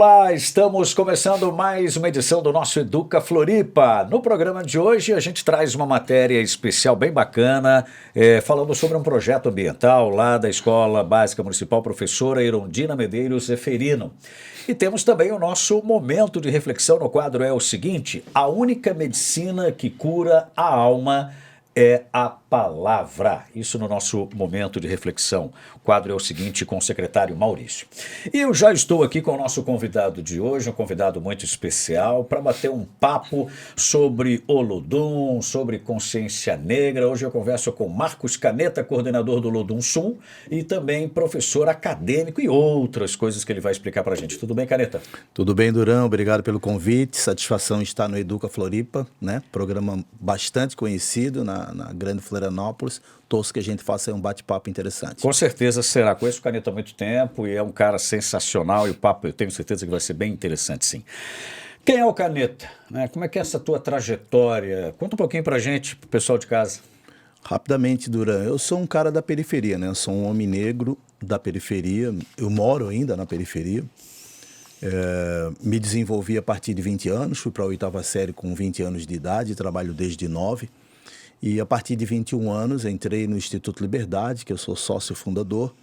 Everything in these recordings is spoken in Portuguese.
Olá, estamos começando mais uma edição do nosso Educa Floripa. No programa de hoje a gente traz uma matéria especial bem bacana, falando sobre um projeto ambiental lá da Escola Básica Municipal Professora Irondina Medeiros Zeferino. E temos também o nosso momento de reflexão no quadro é o seguinte: a única medicina que cura a alma é a palavra. Isso no nosso momento de reflexão. O quadro é o seguinte, com o secretário Maurício. E eu já estou aqui com o nosso convidado de hoje, um convidado muito especial, para bater um papo sobre Olodum, sobre consciência negra. Hoje eu converso com Marcos Caneta, coordenador do Olodum Sul, e também professor acadêmico e outras coisas que ele vai explicar para a gente. Tudo bem, Caneta? Tudo bem, Durão. Obrigado pelo convite. Satisfação estar no Educa Floripa, né? Programa bastante conhecido na grande Florianópolis. Torço que a gente faça um bate-papo interessante. Com certeza será. Conheço o Caneta há muito tempo e é um cara sensacional e o papo eu tenho certeza que vai ser bem interessante, sim. Quem é o Caneta? Como é que é essa tua trajetória? Conta um pouquinho pra gente, pro pessoal de casa. Rapidamente, Duran, eu sou um cara da periferia, né? Eu sou um homem negro da periferia. Eu moro ainda na periferia. Me desenvolvi a partir de 20 anos, fui para a 8ª série com 20 anos de idade, trabalho desde 9. E a partir de 21 anos entrei no Instituto Liberdade, que eu sou sócio fundador,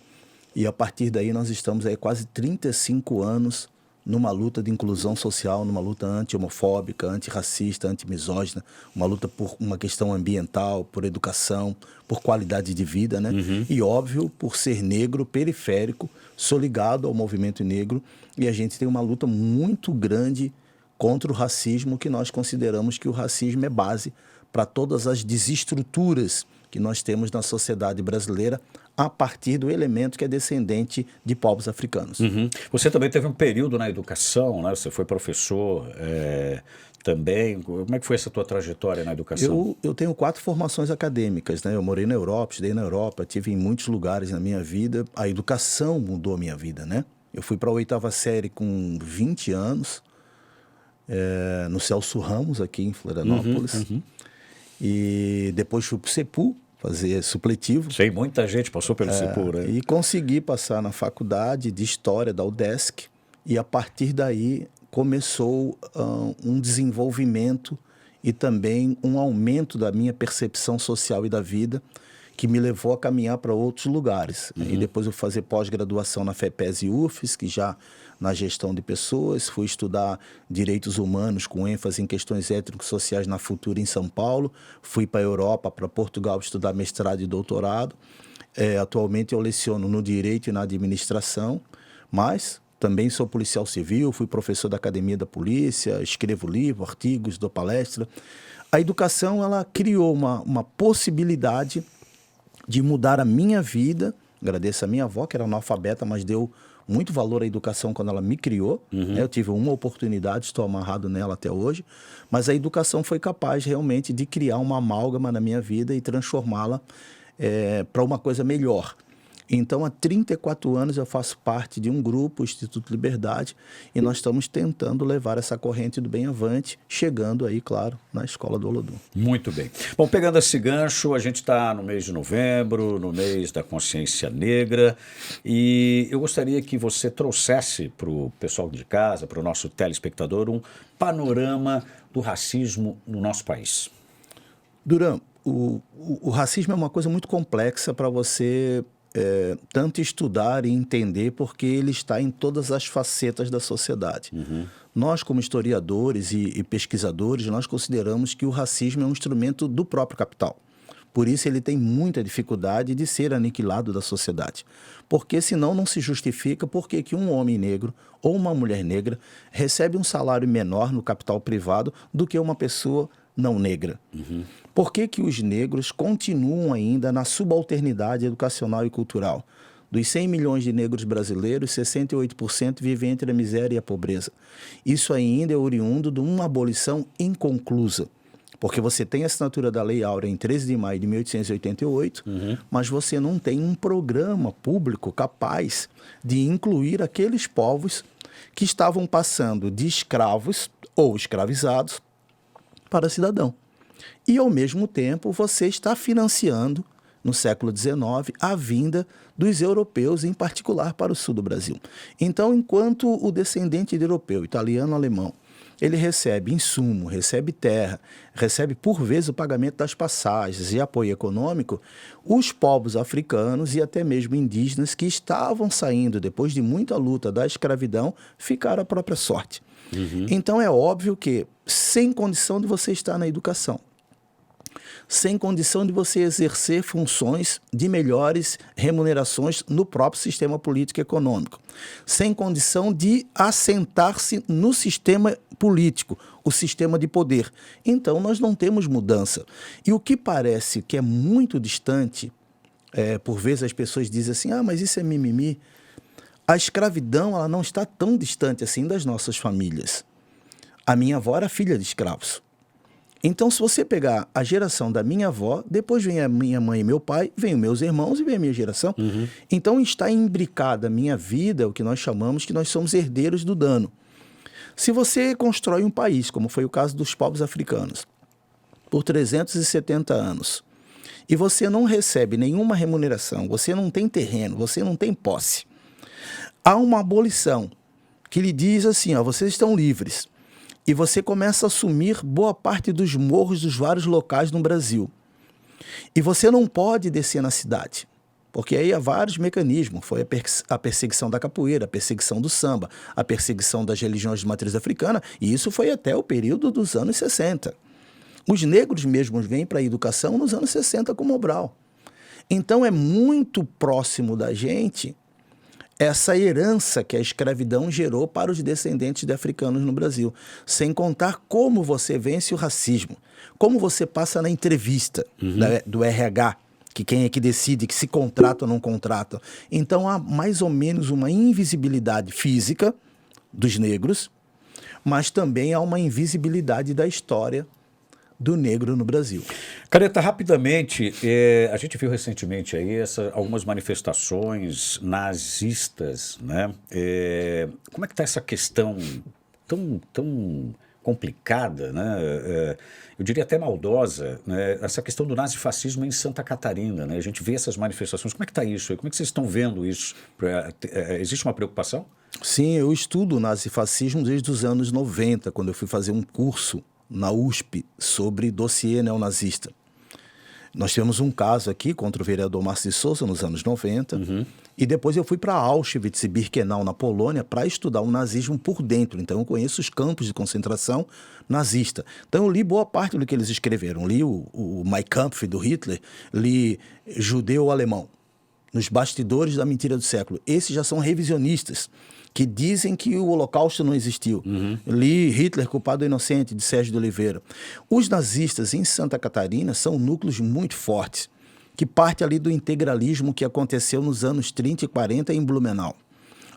e a partir daí nós estamos aí quase 35 anos numa luta de inclusão social, numa luta anti-homofóbica, antirracista, antimisógina, uma luta por uma questão ambiental, por educação, por qualidade de vida, né? E óbvio, por ser negro, periférico, sou ligado ao movimento negro, e a gente tem uma luta muito grande contra o racismo, que nós consideramos que o racismo é base para todas as desestruturas que nós temos na sociedade brasileira a partir do elemento que é descendente de povos africanos. Você também teve um período na educação, né? Você foi professor também. Como é que foi essa tua trajetória na educação? Eu tenho 4 formações acadêmicas, né? Eu morei na Europa, estudei na Europa, tive em muitos lugares na minha vida. A educação mudou a minha vida, né? Eu fui para a 8ª série com 20 anos, no Celso Ramos, aqui em Florianópolis. E depois fui para o CEPU, fazer supletivo. Sei, muita gente passou pelo CEPU, né? E consegui passar na faculdade de História da UDESC. E a partir daí começou um desenvolvimento e também um aumento da minha percepção social e da vida, que me levou a caminhar para outros lugares. E depois eu fui fazer pós-graduação na FEPES e UFSC, já na gestão de pessoas. Fui estudar direitos humanos com ênfase em questões étnico-sociais na Futura em São Paulo. Fui para a Europa, para Portugal, estudar mestrado e doutorado. Atualmente eu leciono no direito e na administração, mas também sou policial civil, fui professor da Academia da Polícia, escrevo livro, artigos, dou palestra. A educação, ela criou uma possibilidade de mudar a minha vida. Agradeço a minha avó, que era analfabeta, mas deu muito valor à educação quando ela me criou. Eu tive uma oportunidade, estou amarrado nela até hoje, mas a educação foi capaz realmente de criar uma amálgama na minha vida e transformá-la para uma coisa melhor. Então, há 34 anos eu faço parte de um grupo, o Instituto Liberdade, e nós estamos tentando levar essa corrente do bem avante, chegando aí, claro, na Escola do Olodum. Muito bem. Bom, pegando esse gancho, a gente está no mês de novembro, no mês da consciência negra, e eu gostaria que você trouxesse para o pessoal de casa, para o nosso telespectador, um panorama do racismo no nosso país. Duran, o racismo é uma coisa muito complexa para você tanto estudar e entender, porque ele está em todas as facetas da sociedade. Nós, como historiadores e pesquisadores, nós consideramos que o racismo é um instrumento do próprio capital. Por isso ele tem muita dificuldade de ser aniquilado da sociedade. Porque senão não se justifica porque que um homem negro ou uma mulher negra recebe um salário menor no capital privado do que uma pessoa não negra. Por que que os negros continuam ainda na subalternidade educacional e cultural? Dos 100 milhões de negros brasileiros, 68% vivem entre a miséria e a pobreza. Isso ainda é oriundo de uma abolição inconclusa. Porque você tem a assinatura da Lei Áurea em 13 de maio de 1888, mas você não tem um programa público capaz de incluir aqueles povos que estavam passando de escravos ou escravizados para cidadão. E, ao mesmo tempo, você está financiando no século XIX, a vinda dos europeus, em particular para o sul do Brasil. Então, enquanto o descendente de europeu, italiano, alemão, ele recebe insumo, recebe terra, recebe por vezes o pagamento das passagens e apoio econômico, os povos africanos e até mesmo indígenas que estavam saindo depois de muita luta da escravidão, ficaram à própria sorte. Então é óbvio que sem condição de você estar na educação, sem condição de você exercer funções de melhores remunerações no próprio sistema político e econômico, sem condição de assentar-se no sistema político, o sistema de poder. Então, nós não temos mudança. E o que parece que é muito distante, por vezes as pessoas dizem assim, mas isso é mimimi. A escravidão, ela não está tão distante assim das nossas famílias. A minha avó era filha de escravos. Então, se você pegar a geração da minha avó, depois vem a minha mãe e meu pai, vem os meus irmãos e vem a minha geração. Então, está imbricada a minha vida, o que nós chamamos que nós somos herdeiros do dano. Se você constrói um país, como foi o caso dos povos africanos, por 370 anos, e você não recebe nenhuma remuneração, você não tem terreno, você não tem posse, há uma abolição que lhe diz assim, vocês estão livres. E você começa a assumir boa parte dos morros dos vários locais no Brasil. E você não pode descer na cidade, porque aí há vários mecanismos. Foi a perseguição da capoeira, a perseguição do samba, a perseguição das religiões de matriz africana, e isso foi até o período dos anos 60. Os negros mesmos vêm para a educação nos anos 60 com Mobral. Então é muito próximo da gente essa herança que a escravidão gerou para os descendentes de africanos no Brasil. Sem contar como você vence o racismo, como você passa na entrevista do RH, que quem é que decide que se contrata ou não contrata. Então há mais ou menos uma invisibilidade física dos negros, mas também há uma invisibilidade da história do negro no Brasil. Careta, rapidamente, a gente viu recentemente aí algumas manifestações nazistas, né? Como é que está essa questão tão complicada, né? Eu diria até maldosa, né? Essa questão do nazifascismo em Santa Catarina, né? A gente vê essas manifestações, como é que está isso? Como é que vocês estão vendo isso? Existe uma preocupação? Sim, eu estudo o nazifascismo desde os anos 90, quando eu fui fazer um curso na USP sobre dossiê neonazista. Nós tivemos um caso aqui contra o vereador Márcio de Souza nos anos 90, e depois eu fui para Auschwitz e Birkenau, na Polônia, para estudar o nazismo por dentro. Então eu conheço os campos de concentração nazista. Então eu li boa parte do que eles escreveram. Li o Mein Kampf do Hitler, li Judeu-Alemão, nos bastidores da mentira do século. Esses já são revisionistas, que dizem que o Holocausto não existiu. Li Hitler, Culpado ou Inocente, de Sérgio de Oliveira. Os nazistas em Santa Catarina são núcleos muito fortes, que parte ali do integralismo que aconteceu nos anos 30 e 40 em Blumenau.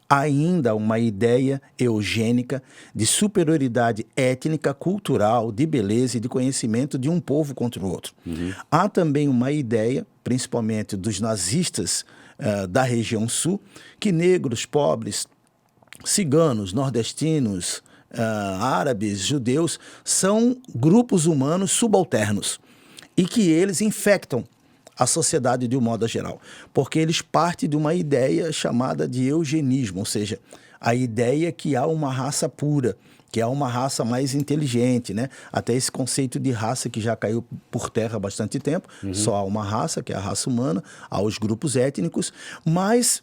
Ainda uma ideia eugênica de superioridade étnica, cultural, de beleza e de conhecimento de um povo contra o outro. Há também uma ideia, principalmente dos nazistas da região sul, que negros, pobres, ciganos, nordestinos, árabes, judeus, são grupos humanos subalternos e que eles infectam a sociedade de um modo geral, porque eles partem de uma ideia chamada de eugenismo, ou seja, a ideia que há uma raça pura, que há uma raça mais inteligente, né? Até esse conceito de raça que já caiu por terra há bastante tempo, só há uma raça, que é a raça humana, há os grupos étnicos, mas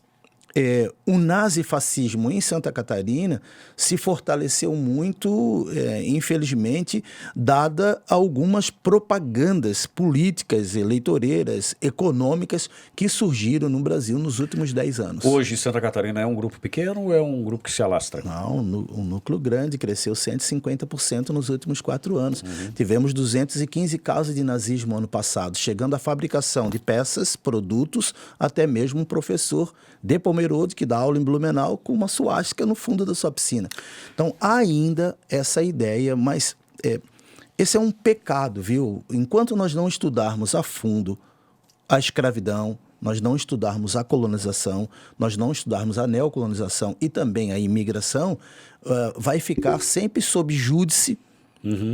o nazifascismo em Santa Catarina se fortaleceu muito, infelizmente, dada algumas propagandas políticas, eleitoreiras, econômicas que surgiram no Brasil nos últimos 10 anos. Hoje, Santa Catarina é um grupo pequeno ou é um grupo que se alastra? Não, um núcleo grande, cresceu 150% nos últimos 4 anos. Tivemos 215 casos de nazismo ano passado, chegando à fabricação de peças, produtos, até mesmo um professor de Pomerode, que dá aula em Blumenau, com uma suástica no fundo da sua piscina. Então, há ainda essa ideia, mas esse é um pecado, viu? Enquanto nós não estudarmos a fundo a escravidão, nós não estudarmos a colonização, nós não estudarmos a neocolonização e também a imigração, vai ficar sempre sob júdice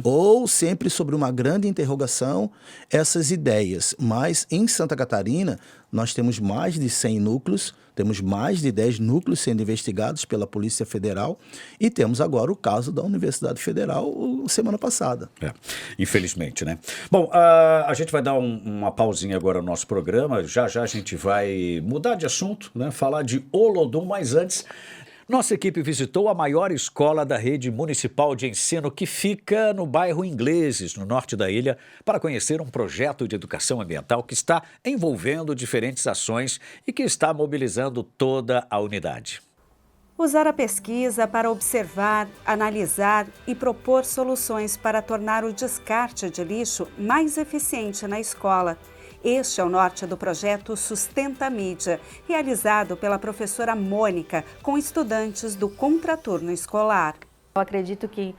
ou sempre sobre uma grande interrogação essas ideias. Mas em Santa Catarina nós temos mais de 100 núcleos, temos mais de 10 núcleos sendo investigados pela Polícia Federal e temos agora o caso da Universidade Federal semana passada. Infelizmente, né? Bom, a gente vai dar uma pausinha agora no nosso programa, já a gente vai mudar de assunto, né? Falar de Olodum, mas antes... Nossa equipe visitou a maior escola da rede municipal de ensino que fica no bairro Ingleses, no norte da ilha, para conhecer um projeto de educação ambiental que está envolvendo diferentes ações e que está mobilizando toda a unidade. Usar a pesquisa para observar, analisar e propor soluções para tornar o descarte de lixo mais eficiente na escola. Este é o norte do projeto Sustenta Mídia, realizado pela professora Mônica, com estudantes do contraturno escolar. Eu acredito que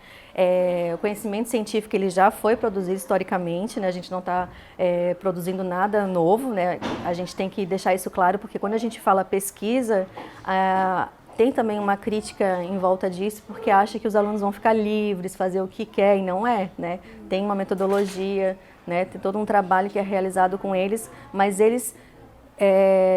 o conhecimento científico ele já foi produzido historicamente, né? A gente não está produzindo nada novo, né? A gente tem que deixar isso claro, porque quando a gente fala pesquisa, tem também uma crítica em volta disso, porque acha que os alunos vão ficar livres, fazer o que quer, e não é, né? Tem uma metodologia, né? Tem todo um trabalho que é realizado com eles, mas eles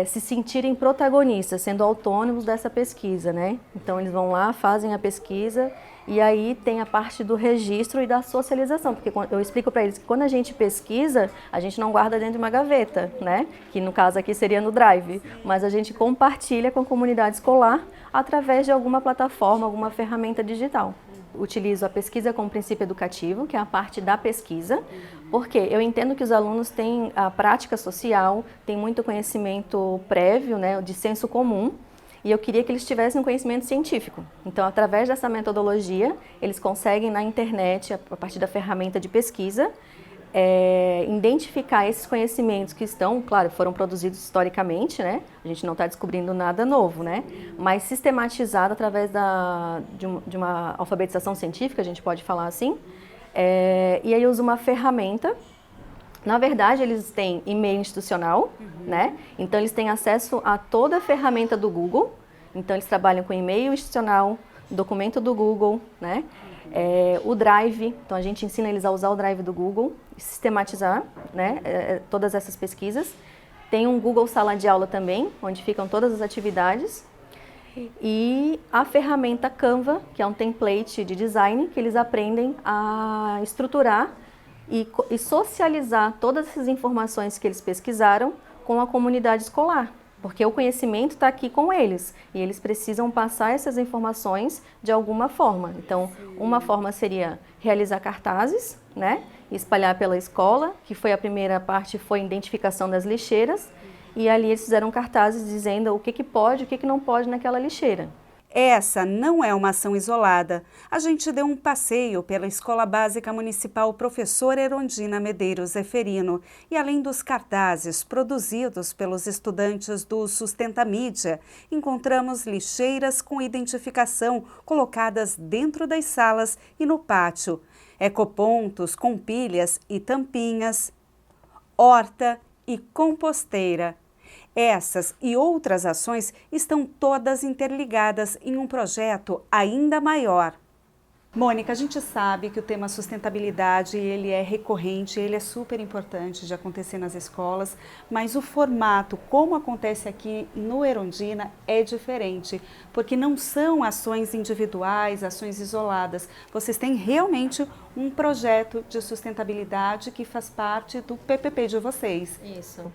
se sentirem protagonistas, sendo autônomos dessa pesquisa, né? Então eles vão lá, fazem a pesquisa e aí tem a parte do registro e da socialização, porque eu explico para eles que quando a gente pesquisa, a gente não guarda dentro de uma gaveta, né? Que no caso aqui seria no Drive, mas a gente compartilha com a comunidade escolar através de alguma plataforma, alguma ferramenta digital. Utilizo a pesquisa como princípio educativo, que é a parte da pesquisa, porque eu entendo que os alunos têm a prática social, têm muito conhecimento prévio, né, de senso comum, e eu queria que eles tivessem um conhecimento científico. Então, através dessa metodologia, eles conseguem na internet, a partir da ferramenta de pesquisa, identificar esses conhecimentos que estão, claro, foram produzidos historicamente, né? A gente não está descobrindo nada novo, né? Mas sistematizado através de uma alfabetização científica, a gente pode falar assim. E aí usa uma ferramenta. Na verdade, eles têm e-mail institucional, né? Então, eles têm acesso a toda a ferramenta do Google. Então, eles trabalham com e-mail institucional, documento do Google, né? O Drive, então a gente ensina eles a usar o Drive do Google, sistematizar, né, todas essas pesquisas. Tem um Google Sala de Aula também, onde ficam todas as atividades. E a ferramenta Canva, que é um template de design, que eles aprendem a estruturar e socializar todas essas informações que eles pesquisaram com a comunidade escolar. Porque o conhecimento está aqui com eles e eles precisam passar essas informações de alguma forma. Então, uma forma seria realizar cartazes, né, e espalhar pela escola, que foi a primeira parte, foi a identificação das lixeiras, e ali eles fizeram cartazes dizendo o que pode e o que não pode naquela lixeira. Essa não é uma ação isolada. A gente deu um passeio pela Escola Básica Municipal Professor Erondina Medeiros Zeferino e além dos cartazes produzidos pelos estudantes do Sustenta Mídia, encontramos lixeiras com identificação colocadas dentro das salas e no pátio, ecopontos com pilhas e tampinhas, horta e composteira. Essas e outras ações estão todas interligadas em um projeto ainda maior. Mônica, a gente sabe que o tema sustentabilidade ele é recorrente, ele é super importante de acontecer nas escolas, mas o formato, como acontece aqui no Erondina, é diferente, porque não são ações individuais, ações isoladas. Vocês têm realmente um projeto de sustentabilidade que faz parte do PPP de vocês. Isso.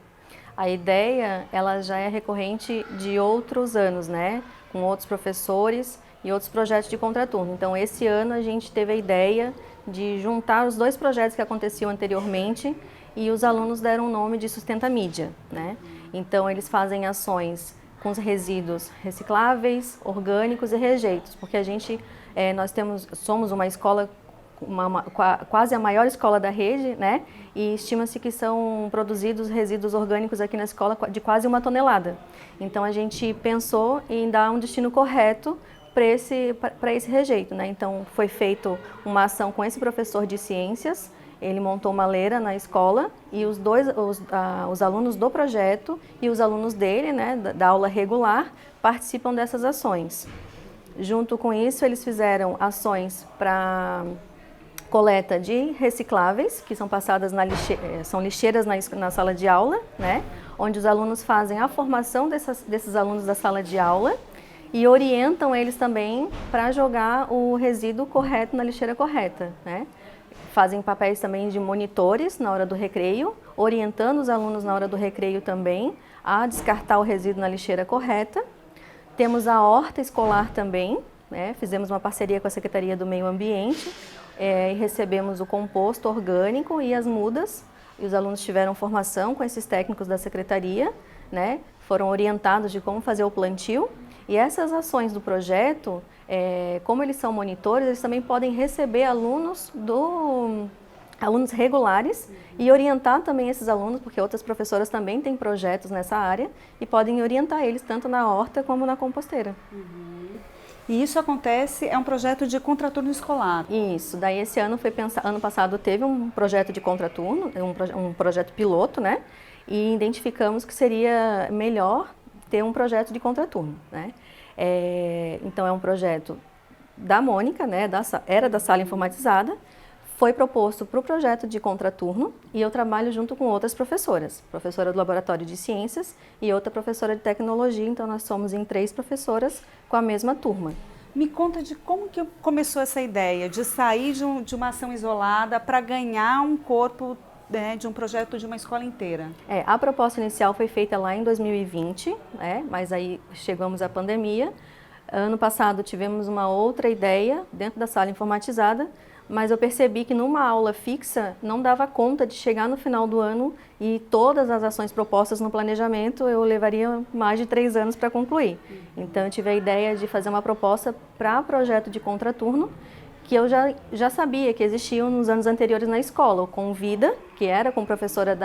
A ideia, ela já é recorrente de outros anos, né? Com outros professores e outros projetos de contraturno. Então, esse ano a gente teve a ideia de juntar os dois projetos que aconteciam anteriormente e os alunos deram o nome de Sustenta Mídia, né? Então, eles fazem ações com os resíduos recicláveis, orgânicos e rejeitos, porque a gente, somos uma escola quase a maior escola da rede, né? E estima-se que são produzidos resíduos orgânicos aqui na escola de quase 1 tonelada. Então a gente pensou em dar um destino correto para esse rejeito, né? Então foi feita uma ação com esse professor de ciências, ele montou uma leira na escola e os alunos do projeto e os alunos dele, né, da aula regular, participam dessas ações. Junto com isso, eles fizeram ações para coleta de recicláveis, que são passadas são lixeiras na sala de aula, né? Onde os alunos fazem a formação desses alunos da sala de aula e orientam eles também para jogar o resíduo correto na lixeira correta, né? Fazem papéis também de monitores na hora do recreio, orientando os alunos na hora do recreio também a descartar o resíduo na lixeira correta. Temos a horta escolar também, né? Fizemos uma parceria com a Secretaria do Meio Ambiente e recebemos o composto orgânico e as mudas. E os alunos tiveram formação com esses técnicos da Secretaria, né? Foram orientados de como fazer o plantio. E essas ações do projeto, como eles são monitores, eles também podem receber alunos regulares e orientar também esses alunos, porque outras professoras também têm projetos nessa área e podem orientar eles tanto na horta como na composteira. E isso acontece, é um projeto de contraturno escolar? Isso, daí esse ano ano passado teve um projeto de contraturno, um projeto piloto, né? E identificamos que seria melhor ter um projeto de contraturno, né? Então é um projeto da Mônica, né? Era da sala informatizada, foi proposto para o projeto de contraturno e eu trabalho junto com outras professoras, professora do Laboratório de Ciências e outra professora de Tecnologia, então nós somos em 3 professoras com a mesma turma. Me conta de como que começou essa ideia de sair de uma ação isolada para ganhar um corpo, né, de um projeto de uma escola inteira. A proposta inicial foi feita lá em 2020, mas aí chegamos à pandemia. Ano passado tivemos uma outra ideia dentro da sala informatizada, mas eu percebi que numa aula fixa não dava conta de chegar no final do ano e todas as ações propostas no planejamento eu levaria mais de 3 anos para concluir. Então eu tive a ideia de fazer uma proposta para projeto de contraturno, que eu já sabia que existiam nos anos anteriores na escola, o Convida, que era com professora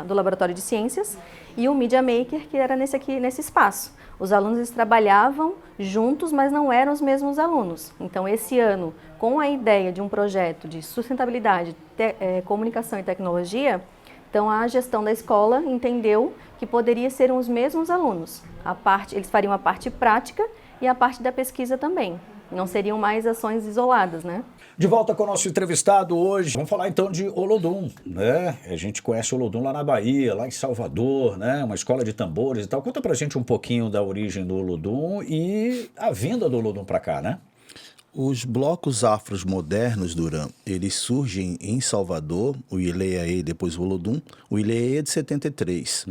do Laboratório de Ciências, e o Media Maker, que era nesse espaço. Os alunos eles trabalhavam juntos, mas não eram os mesmos alunos. Então, esse ano, com a ideia de um projeto de sustentabilidade, comunicação e tecnologia, então a gestão da escola entendeu que poderia ser os mesmos alunos. Eles fariam a parte prática e a parte da pesquisa também. Não seriam mais ações isoladas, né? De volta com o nosso entrevistado hoje, vamos falar então de Olodum, né? A gente conhece Olodum lá na Bahia, lá em Salvador, né? Uma escola de tambores e tal. Conta pra gente um pouquinho da origem do Olodum e a vinda do Olodum pra cá, né? Os blocos afros modernos, Duran, eles surgem em Salvador, o Ileaê, depois o Olodum. O Ileaê é de 73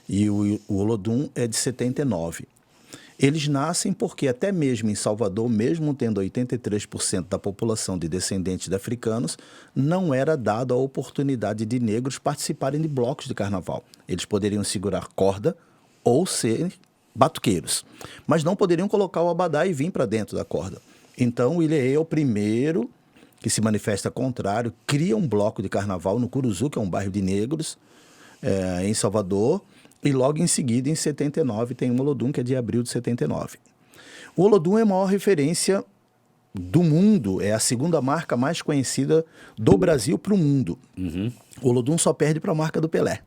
e o Olodum é de 79. Eles nascem porque até mesmo em Salvador, mesmo tendo 83% da população de descendentes de africanos, não era dado a oportunidade de negros participarem de blocos de carnaval. Eles poderiam segurar corda ou ser batuqueiros, mas não poderiam colocar o abadá e vir para dentro da corda. Então o Ileê é o primeiro que se manifesta contrário, cria um bloco de carnaval no Curuzu, que é um bairro de negros, em Salvador. E logo em seguida, em 79, tem o Olodum, que é de abril de 79. O Olodum é a maior referência do mundo, é a segunda marca mais conhecida do Brasil para o mundo. O Olodum só perde para a marca do Pelé,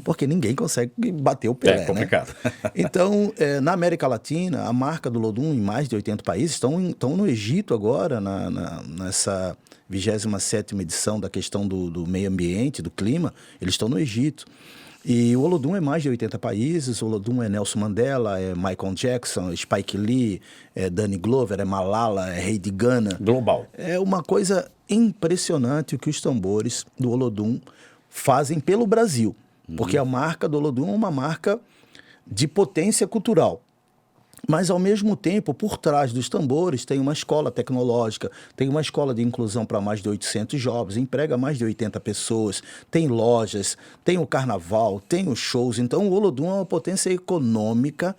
porque ninguém consegue bater o Pelé. É complicado. Né? Então, na América Latina, a marca do Olodum em mais de 80 países, estão no Egito agora, nessa 27ª edição da questão do meio ambiente, do clima, eles estão no Egito. E o Olodum é mais de 80 países, o Olodum é Nelson Mandela, é Michael Jackson, Spike Lee, é Danny Glover, é Malala, é Rei de Gana. Global. É uma coisa impressionante o que os tambores do Olodum fazem pelo Brasil, porque a marca do Olodum é uma marca de potência cultural. Mas, ao mesmo tempo, por trás dos tambores tem uma escola tecnológica, tem uma escola de inclusão para mais de 800 jovens, emprega mais de 80 pessoas, tem lojas, tem o carnaval, tem os shows. Então, o Olodum é uma potência econômica,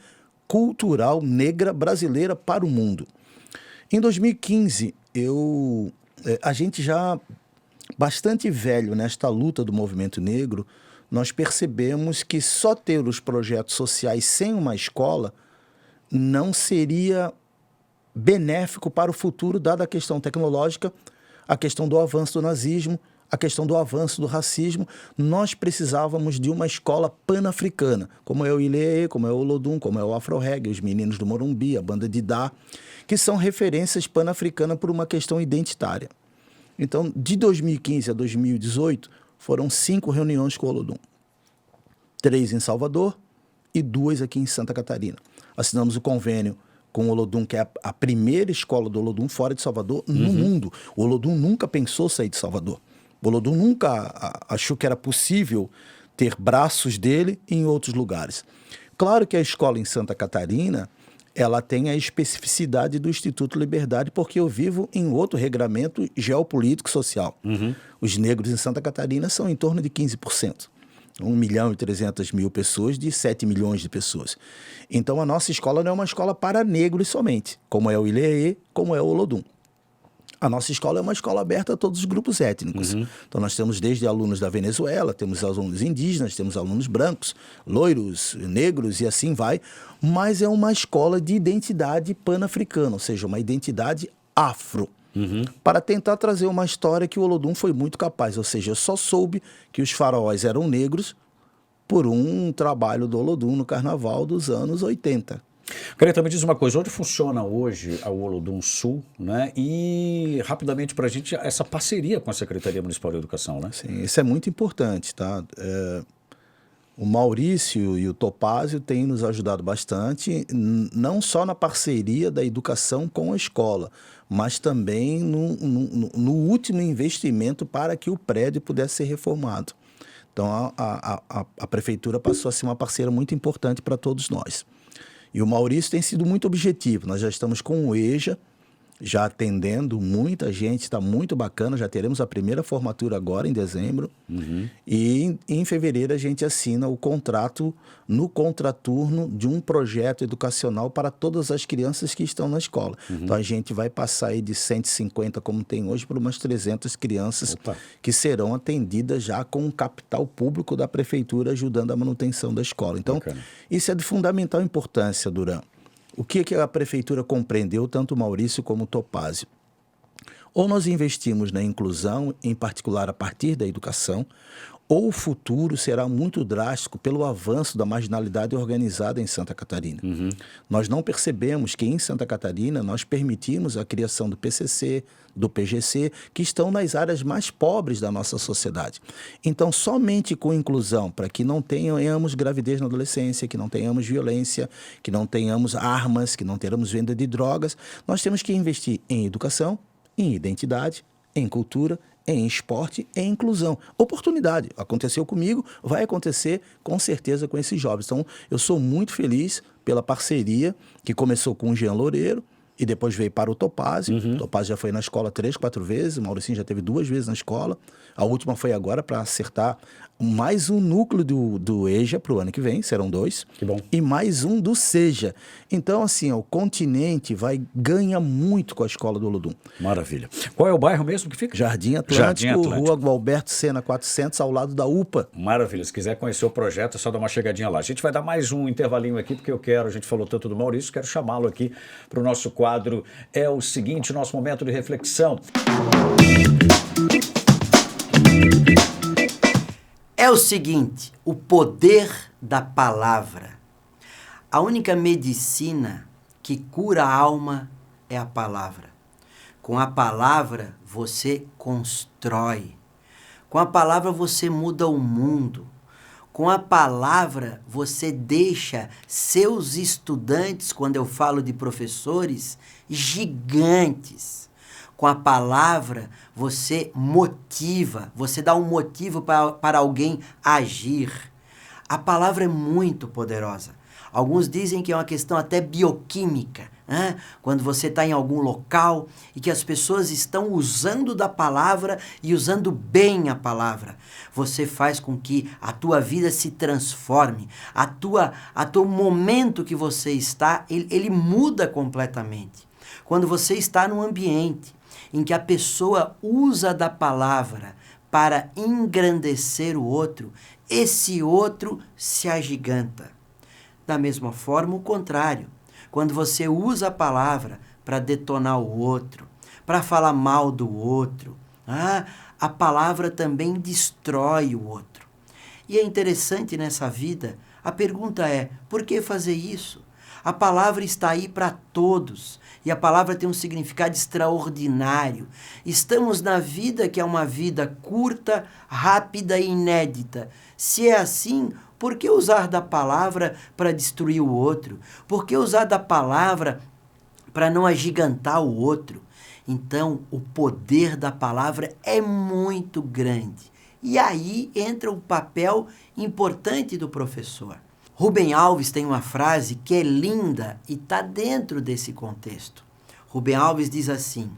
cultural, negra, brasileira para o mundo. Em 2015, a gente já bastante velho nesta luta do movimento negro, nós percebemos que só ter os projetos sociais sem uma escola não seria benéfico para o futuro, dada a questão tecnológica, a questão do avanço do nazismo, a questão do avanço do racismo. Nós precisávamos de uma escola pan-africana, como é o Ileê, como é o Olodum, como é o Afro-Reggae, os meninos do Morumbi, a banda Didá, que são referências pan-africanas por uma questão identitária. Então, de 2015 a 2018, foram 5 reuniões com o Olodum. 3 em Salvador e 2 aqui em Santa Catarina. Assinamos o convênio com o Olodum, que é a primeira escola do Olodum fora de Salvador no mundo. O Olodum nunca pensou sair de Salvador. O Olodum nunca achou que era possível ter braços dele em outros lugares. Claro que a escola em Santa Catarina, ela tem a especificidade do Instituto Liberdade, porque eu vivo em outro regramento geopolítico social. Os negros em Santa Catarina são em torno de 15%. 1.300.000 pessoas de 7 milhões de pessoas. Então, a nossa escola não é uma escola para negros somente, como é o ILEE, como é o Olodum. A nossa escola é uma escola aberta a todos os grupos étnicos. Então, nós temos desde alunos da Venezuela, temos alunos indígenas, temos alunos brancos, loiros, negros e assim vai. Mas é uma escola de identidade pan-africana, ou seja, uma identidade afro. Para tentar trazer uma história que o Olodum foi muito capaz. Ou seja, eu só soube que os faraós eram negros por um trabalho do Olodum no carnaval dos anos 80. Careta, me diz uma coisa, onde funciona hoje a Olodum Sul, né? E rapidamente para a gente, essa parceria com a Secretaria Municipal de Educação, né? Sim, isso é muito importante, tá? O Maurício e o Topázio têm nos ajudado bastante, não só na parceria da educação com a escola, mas também no último investimento para que o prédio pudesse ser reformado. Então, a prefeitura passou a ser uma parceira muito importante para todos nós. E o Maurício tem sido muito objetivo. Nós já estamos com o EJA, já atendendo muita gente, está muito bacana. Já teremos a primeira formatura agora em dezembro. E em fevereiro a gente assina o contrato no contraturno de um projeto educacional para todas as crianças que estão na escola. Então a gente vai passar aí de 150, como tem hoje, para umas 300 crianças que serão atendidas já com o capital público da prefeitura ajudando a manutenção da escola. Então isso é de fundamental importância, Duran. O que a prefeitura compreendeu, tanto o Maurício como o Topázio? Ou nós investimos na inclusão, em particular a partir da educação, ou o futuro será muito drástico pelo avanço da marginalidade organizada em Santa Catarina. Nós não percebemos que em Santa Catarina nós permitimos a criação do PCC, do PGC, que estão nas áreas mais pobres da nossa sociedade. Então, somente com inclusão, para que não tenhamos gravidez na adolescência, que não tenhamos violência, que não tenhamos armas, que não tenhamos venda de drogas, nós temos que investir em educação, em identidade, em cultura, em esporte, em inclusão. Oportunidade. Aconteceu comigo, vai acontecer com certeza com esses jovens. Então, eu sou muito feliz pela parceria que começou com o Jean Loureiro e depois veio para o Topázio. O Topázio já foi na escola 3, 4 vezes, o Mauricinho já teve 2 vezes na escola. A última foi agora para acertar mais um núcleo do EJA para o ano que vem, serão 2. Que bom. E mais um do SEJA. Então, assim, o continente ganha muito com a escola do Olodum. Maravilha. Qual é o bairro mesmo que fica? Jardim Atlântico, Rua Gualberto Sena 400, ao lado da UPA. Maravilha. Se quiser conhecer o projeto, é só dar uma chegadinha lá. A gente vai dar mais um intervalinho aqui, porque a gente falou tanto do Maurício, quero chamá-lo aqui para o nosso quadro. É o seguinte, nosso momento de reflexão. É o seguinte, o poder da palavra. A única medicina que cura a alma é a palavra. Com a palavra você constrói. Com a palavra você muda o mundo. Com a palavra você deixa seus estudantes, quando eu falo de professores, gigantes. Com a palavra, você motiva, você dá um motivo para alguém agir. A palavra é muito poderosa. Alguns dizem que é uma questão até bioquímica, né? Quando você está em algum local e que as pessoas estão usando da palavra e usando bem a palavra, você faz com que a tua vida se transforme. O momento que você está, ele muda completamente. Quando você está num ambiente em que a pessoa usa da palavra para engrandecer o outro, esse outro se agiganta. Da mesma forma, o contrário. Quando você usa a palavra para detonar o outro, para falar mal do outro, a palavra também destrói o outro. E é interessante nessa vida, a pergunta é, por que fazer isso? A palavra está aí para todos. E a palavra tem um significado extraordinário. Estamos na vida que é uma vida curta, rápida e inédita. Se é assim, por que usar da palavra para destruir o outro? Por que usar da palavra para não agigantar o outro? Então, o poder da palavra é muito grande. E aí entra o papel importante do professor. Rubem Alves tem uma frase que é linda e está dentro desse contexto. Rubem Alves diz assim: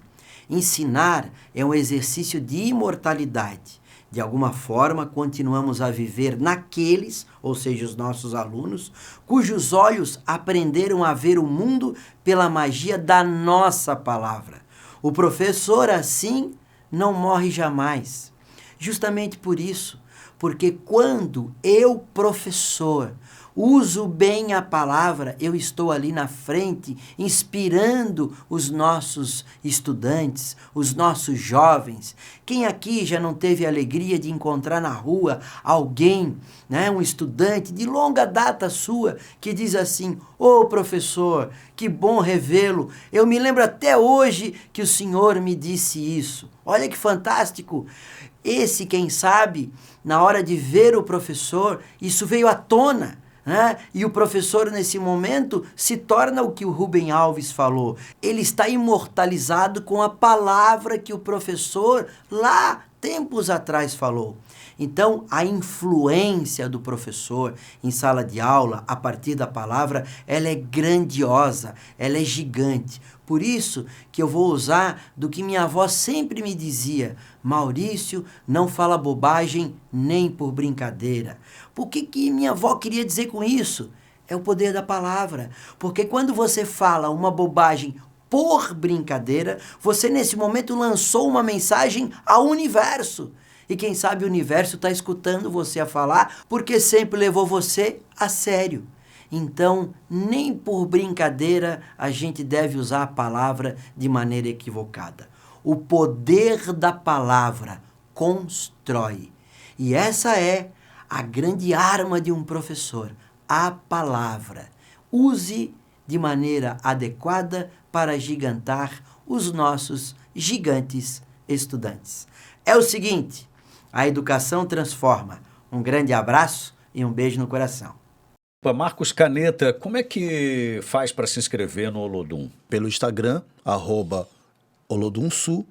ensinar é um exercício de imortalidade. De alguma forma, continuamos a viver naqueles, ou seja, os nossos alunos, cujos olhos aprenderam a ver o mundo pela magia da nossa palavra. O professor, assim, não morre jamais. Justamente por isso, porque quando eu, professor, uso bem a palavra, eu estou ali na frente, inspirando os nossos estudantes, os nossos jovens. Quem aqui já não teve a alegria de encontrar na rua alguém, né, um estudante de longa data sua, que diz assim: ô professor, que bom revê-lo, eu me lembro até hoje que o senhor me disse isso. Olha que fantástico! Esse, quem sabe, na hora de ver o professor, isso veio à tona. E o professor, nesse momento, se torna o que o Rubem Alves falou. Ele está imortalizado com a palavra que o professor, lá, tempos atrás, falou. Então, a influência do professor em sala de aula, a partir da palavra, ela é grandiosa, ela é gigante. Por isso que eu vou usar do que minha avó sempre me dizia: Maurício, não fala bobagem nem por brincadeira. Por que minha avó queria dizer com isso? É o poder da palavra. Porque quando você fala uma bobagem por brincadeira, você nesse momento lançou uma mensagem ao universo. E quem sabe o universo está escutando você a falar porque sempre levou você a sério. Então, nem por brincadeira a gente deve usar a palavra de maneira equivocada. O poder da palavra constrói. E essa é a grande arma de um professor, a palavra. Use de maneira adequada para gigantar os nossos gigantes estudantes. É o seguinte, a educação transforma. Um grande abraço e um beijo no coração. Marcos Caneta, como é que faz para se inscrever no Olodum? Pelo Instagram, @olodumsul,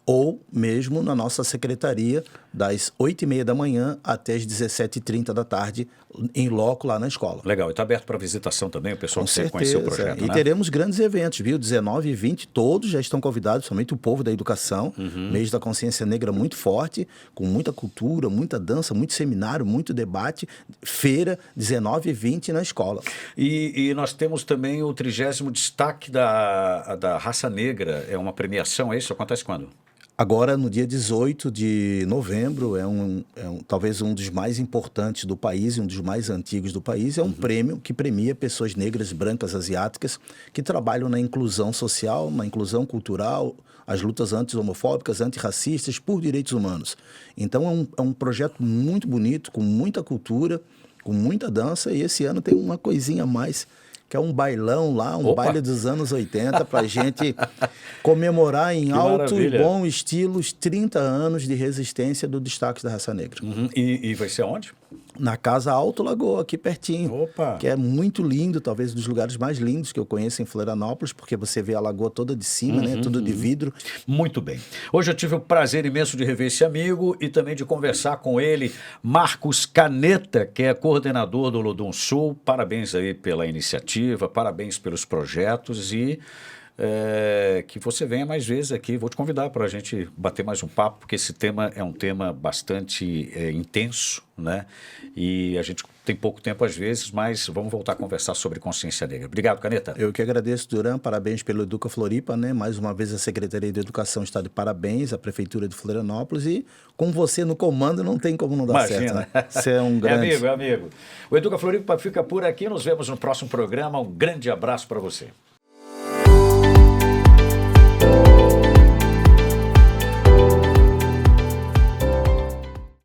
ou mesmo na nossa secretaria, das 8h30 da manhã até as 17h30 da tarde, em loco lá na escola. Legal, e está aberto para visitação também, o pessoal Com quer conhecer o projeto, E né? teremos grandes eventos, viu? 19 e 20, todos já estão convidados, somente o povo da educação, mês da consciência negra muito forte, com muita cultura, muita dança, muito seminário, muito debate, feira, 19 e 20 na escola. E nós temos também o 30º destaque da raça negra, é uma premiação, é isso? Acontece quando? Agora, no dia 18 de novembro, talvez um dos mais importantes do país e um dos mais antigos do país. É um prêmio que premia pessoas negras, brancas, asiáticas, que trabalham na inclusão social, na inclusão cultural, as lutas anti-homofóbicas, antirracistas, por direitos humanos. Então, é um projeto muito bonito, com muita cultura, com muita dança, e esse ano tem uma coisinha a mais, que é um bailão lá, baile dos anos 80, para a gente comemorar em alto e bom estilo os 30 anos de resistência do Destaques da Raça Negra. E vai ser onde? Na Casa Alto Lagoa, aqui pertinho. Que é muito lindo, talvez um dos lugares mais lindos que eu conheço em Florianópolis, porque você vê a lagoa toda de cima, né? Tudo de vidro. Muito bem. Hoje eu tive o prazer imenso de rever esse amigo e também de conversar com ele, Marcos Caneta, que é coordenador do Olodum Sul. Parabéns aí pela iniciativa, parabéns pelos projetos e que você venha mais vezes aqui. Vou te convidar para a gente bater mais um papo, porque esse tema é um tema bastante intenso, né? E a gente tem pouco tempo às vezes, mas vamos voltar a conversar sobre consciência negra. Obrigado, Caneta. Eu que agradeço, Duran. Parabéns pelo Educa Floripa, né? Mais uma vez a Secretaria de Educação está de parabéns, a Prefeitura de Florianópolis, e com você no comando não tem como não dar certo, né? Você é um grande... É amigo. O Educa Floripa fica por aqui. Nos vemos no próximo programa. Um grande abraço para você.